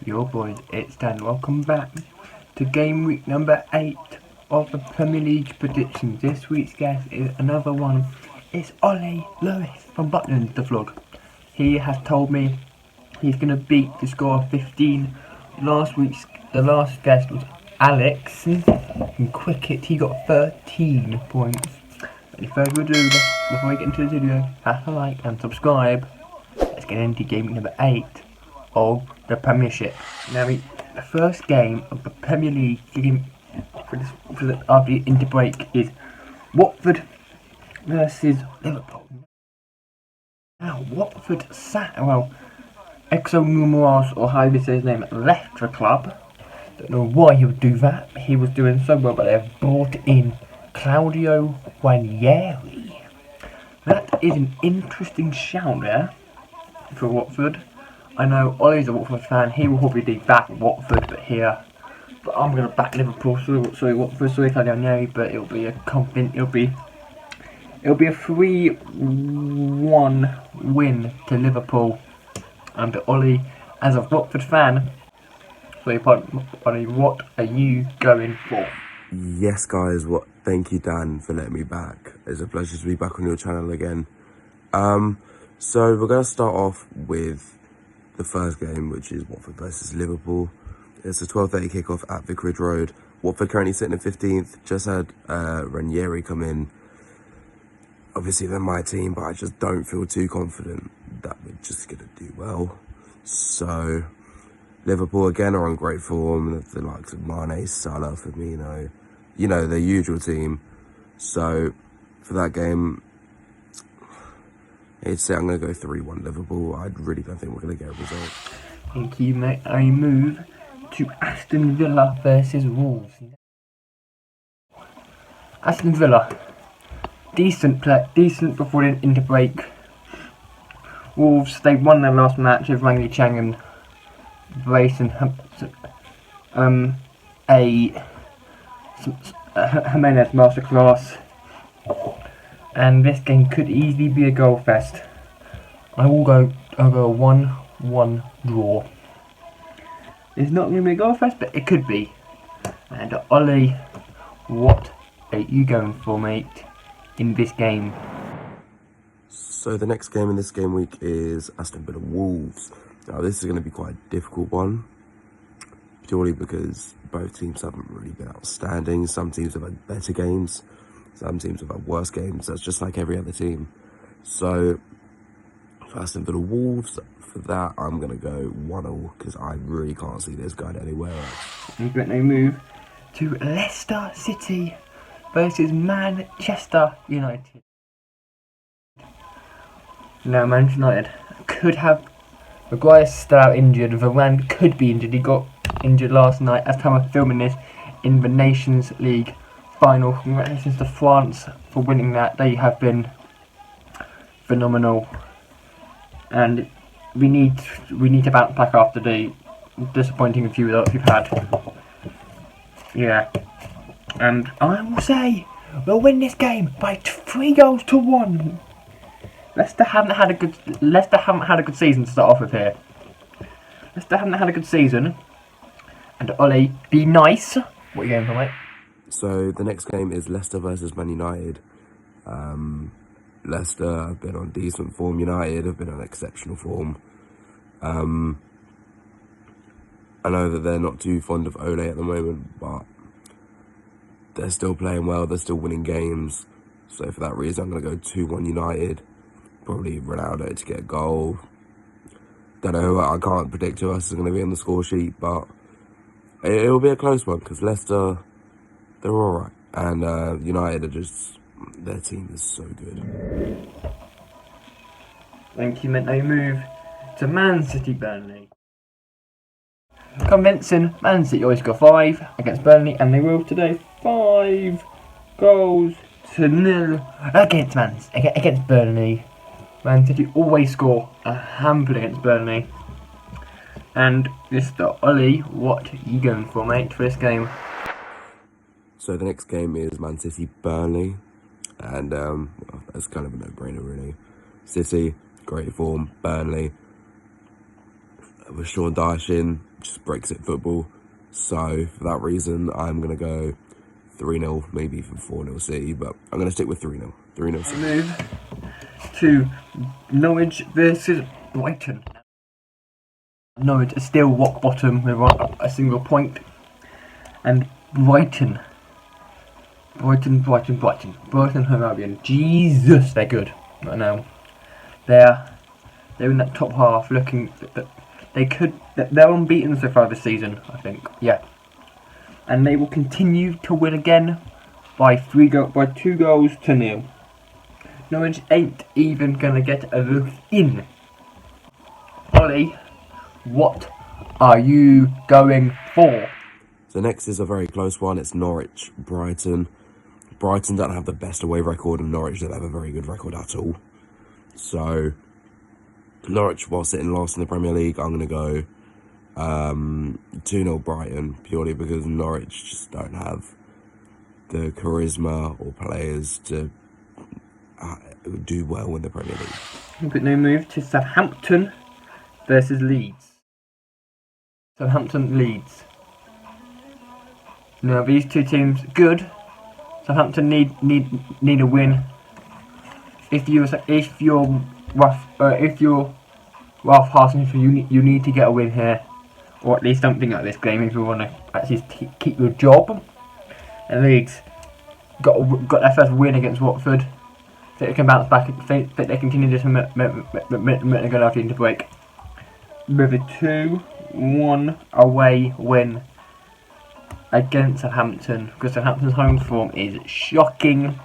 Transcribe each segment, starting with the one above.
Your boys, it's Dan. Welcome back to game week number 8 of the Premier League predictions. This week's guest is another one. It's Ollie Lewis from Button the Vlog. He has told me he's going to beat the score of 15. The last guest was Alex from Cricket. He got 13 points. Any further ado, before we get into the video, have a like and subscribe. Let's get into game week number 8 of the Premiership. Now, the first game of the Premier League after the interbreak is Watford versus Liverpool. Now, Watford Exo Numeros, or how you say his name, left the club. Don't know why he would do that. He was doing so well, but they've brought in Claudio Ranieri. That is an interesting shout there for Watford. I know Ollie's a Watford fan. He will probably back Watford, but I'm going to back Liverpool. Sorry, Watford. Sorry, Claudio Ranieri, but it'll be a confident. It'll be a 3-1 win to Liverpool. And Ollie, as a Watford fan, sorry, Ollie, what are you going for? Yes, guys. Thank you, Dan, for letting me back. It's a pleasure to be back on your channel again. So we're going to start off with the first game, which is Watford versus Liverpool. It's a 12:30 kickoff at Vicarage Road. Watford currently sitting in 15th. Just had Ranieri come in. Obviously, they're my team, but I just don't feel too confident that we're just going to do well. So Liverpool again are on great form. The likes of Mane, Salah, Firmino, their usual team. So for that game, I'm going to go 3-1 Liverpool. I really don't think we're going to get a result. Thank you, mate. I move to Aston Villa versus Wolves. Aston Villa, decent before the interbreak. Wolves, they won their last match with Wang Chang and Brayson Jimenez masterclass. And this game could easily be a goal fest. I'll go 1-1 draw. It's not going to be a goal fest, but it could be. And Ollie, what are you going for, mate, in this game? So the next game in this game week is Aston Villa Wolves. Now this is going to be quite a difficult one, purely because both teams haven't really been outstanding. Some teams have had better games. Some teams have had worse games. That's just like every other team. So for Aston Villa Wolves, for that I'm going to go 1-0 because I really can't see this going anywhere else. And they move to Leicester City versus Manchester United. Now, Manchester United could have Maguire's still out injured. Varane could be injured. He got injured last night at the time of filming this in the Nations League final. Congratulations to France for winning that. They have been phenomenal, and we need to bounce back after the disappointing few results we've had. Yeah, and I will say we'll win this game by 3-1. Leicester haven't had a good season to start off with here. Leicester haven't had a good season. And Ollie, be nice. What are you going for, mate? So the next game is Leicester versus Man United. Leicester have been on decent form. United have been on exceptional form. I know that they're not too fond of Ole at the moment, but they're still playing well. They're still winning games. So for that reason, I'm going to go 2-1 United. Probably Ronaldo to get a goal. Don't know. I can't predict who else is going to be on the score sheet, but it'll be a close one because Leicester, they're all right, and United are just, their team is so good. Thank you, mate. They move to Man City Burnley. Convincing, Man City always score 5 against Burnley, and they will today. 5-0 against Burnley. Man City always score a handful against Burnley. And Mr. Ollie, what are you going for, mate, for this game? So the next game is Man City Burnley, and that's kind of a no-brainer really. City, great form. Burnley, with Sean Dyche in, just Brexit football. So for that reason, I'm going to go 3-0, maybe even 4-0 City, but I'm going to stick with 3-0. 3-0 City. Move to Norwich versus Brighton. Norwich is still rock bottom with a single point, and Brighton home Albion. Jesus, they're good right now. They're in that top half, looking that they're unbeaten so far this season, I think. Yeah, and they will continue to win again by 2 goals to 0. Norwich ain't even gonna get a look in. Ollie, what are you going for? So next is a very close one. It's Norwich, Brighton. Brighton don't have the best away record, and Norwich don't have a very good record at all. So Norwich, while sitting last in the Premier League, I'm going to go 2-0 Brighton, purely because Norwich just don't have the charisma or players to do well in the Premier League. But no move to Southampton versus Leeds. Southampton, Leeds. Now these two teams good. Southampton need a win. If you're Ralph Hasenhuttl, you need to get a win here, or at least something like this game if you want to actually keep your job. And Leeds got their first win against Watford. So they can bounce back. Think they continue this momentum going after into break with a 2-1 away win against Southampton, because Southampton's home form is shocking.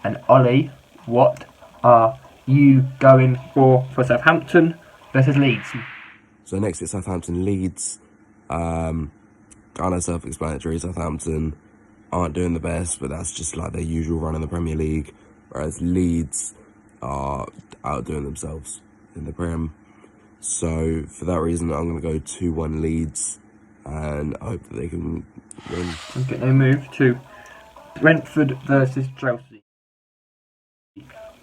And Ollie, what are you going for Southampton versus Leeds? So next it's Southampton, Leeds. Kind of self-explanatory. Southampton aren't doing the best, but that's just like their usual run in the Premier League. Whereas Leeds are outdoing themselves in the Prem. So for that reason, I'm going to go 2-1 Leeds, and I hope that they can win. Okay, they move to Brentford versus Chelsea.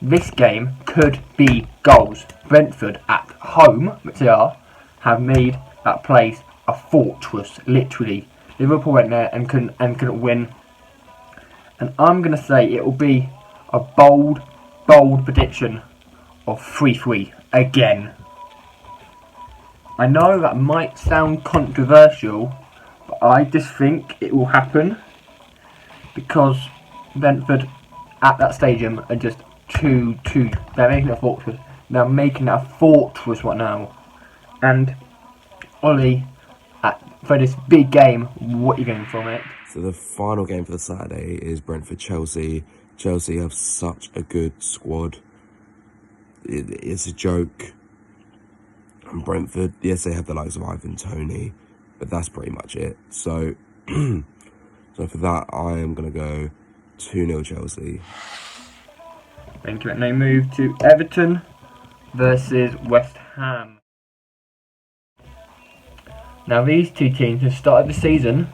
This game could be goals. Brentford at home, which they are, have made that place a fortress, literally. Liverpool went there and couldn't win. And I'm going to say it will be a bold prediction of 3-3 again. I know that might sound controversial, but I just think it will happen because Brentford at that stadium are just too. They're making it a fortress. They're making it a fortress right now. And Ollie, for this big game, what are you going for, mate? So the final game for the Saturday is Brentford-Chelsea. Chelsea have such a good squad. It's a joke. And Brentford, yes, they have the likes of Ivan Toney, but that's pretty much it. So, so for that, I am going to go 2-0 Chelsea. Thank you. And they move to Everton versus West Ham. Now these two teams have started the season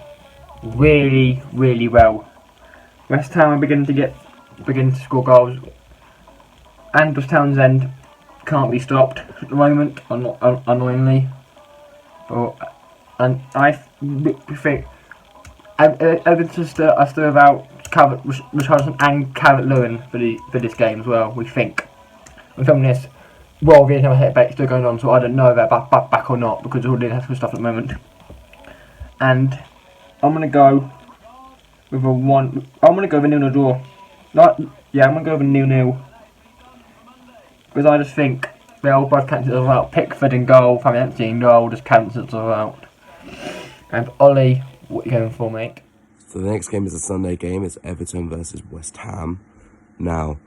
really well. West Ham are beginning to score goals. Andros Townsend can't be stopped at the moment, annoyingly. And I think Everton are still about Richarlison and Calvert-Lewin for this game as well. We think. We're filming this while the internal hit back still going on, so I don't know if they're back or not because all the international stuff at the moment. And I'm gonna go with a 1. I'm gonna go with a 0-0 draw. I'm gonna go with a 0-0. Because I just think they'll both cancel it out. Pickford in goal, Fabianski in goal, just cancel it out. And Ollie, what are you going for, mate? So the next game is a Sunday game. It's Everton versus West Ham. Now,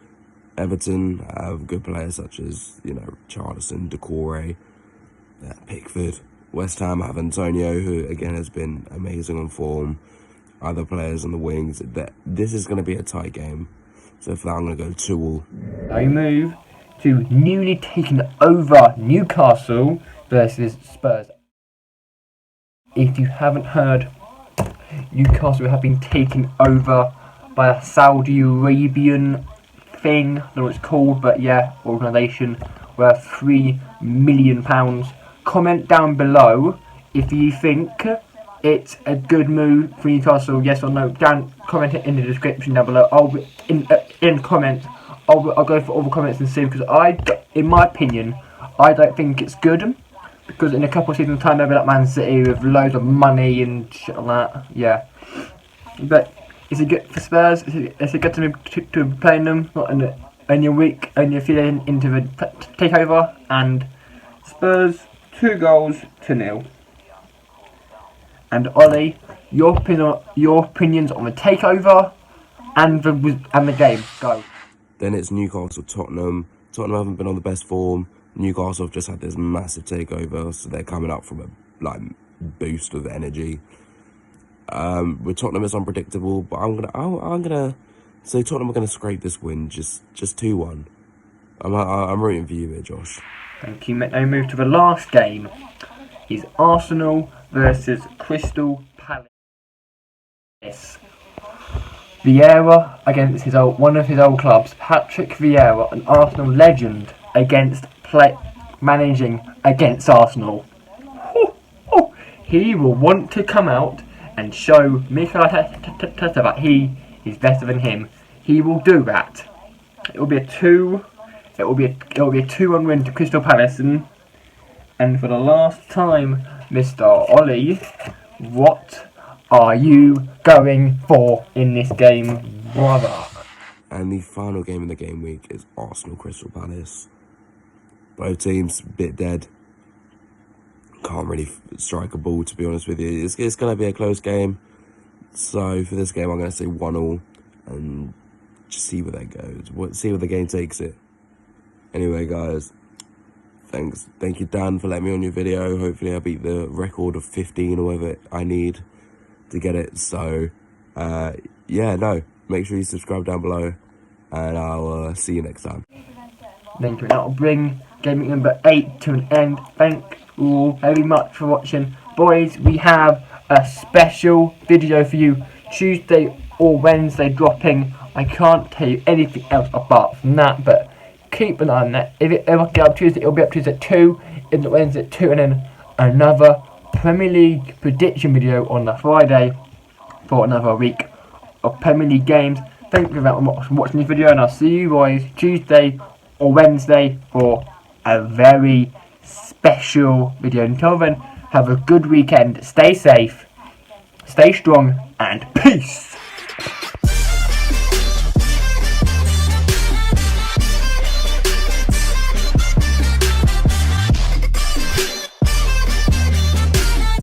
Everton have good players such as, Richarlison, Decore, Pickford. West Ham have Antonio, who again has been amazing on form. Other players on the wings. This is going to be a tight game. So for that, I'm going to go 2-2. Now we move to newly taken over Newcastle versus Spurs. If you haven't heard, Newcastle have been taken over by a Saudi Arabian thing, I don't know what it's called, but yeah, organisation worth £3 million. Comment down below if you think it's a good move for Newcastle, yes or no, down comment it in the description down below. In comments, I'll go for all the comments and see, because in my opinion, I don't think it's good, because in a couple of seasons time they'll be like Man City with loads of money and shit like that. Yeah, but is it good for Spurs? Is it good to be playing them? Not only a few days into the takeover, and Spurs 2-0. And Ollie, your opinions on the takeover and the game. Go. Then it's Newcastle, Tottenham. Tottenham haven't been on the best form. Newcastle have just had this massive takeover, so they're coming up from a boost of energy. With Tottenham, it's unpredictable, but I'm gonna say Tottenham are gonna scrape this win, just 2-1. I'm rooting for you here, Josh. Thank you. Now we move to the last game. Is Arsenal versus Crystal Palace. Vieira against one of his old clubs, Patrick Vieira, an Arsenal legend, managing against Arsenal. He will want to come out and show Mikel Arteta that he is better than him. He will do that. It will be a 2-1 win to Crystal Palace, and for the last time, Mr. Ollie, what are you going for in this game, brother? And the final game in the game week is Arsenal Crystal Palace. Both teams a bit dead. Can't really strike a ball, to be honest with you. It's going to be a close game. So for this game, I'm going to say 1-1 and just see where that goes. See where the game takes it. Anyway, guys, thank you, Dan, for letting me on your video. Hopefully I beat the record of 15 or whatever I need to get it. So make sure you subscribe down below, and I'll see you next time. Thank you. That'll bring gaming number 8 to an end. Thank you all very much for watching. Boys, we have a special video for you, Tuesday or Wednesday dropping. I can't tell you anything else apart from that, but keep an eye on that. If it ever get up Tuesday, it'll be up Tuesday at 2, if not Wednesday at 2, and then another Premier League prediction video on the Friday for another week of Premier League games. Thank you very much for watching this video, and I'll see you boys Tuesday or Wednesday for a very special video. Until then, have a good weekend, stay safe, stay strong, and peace.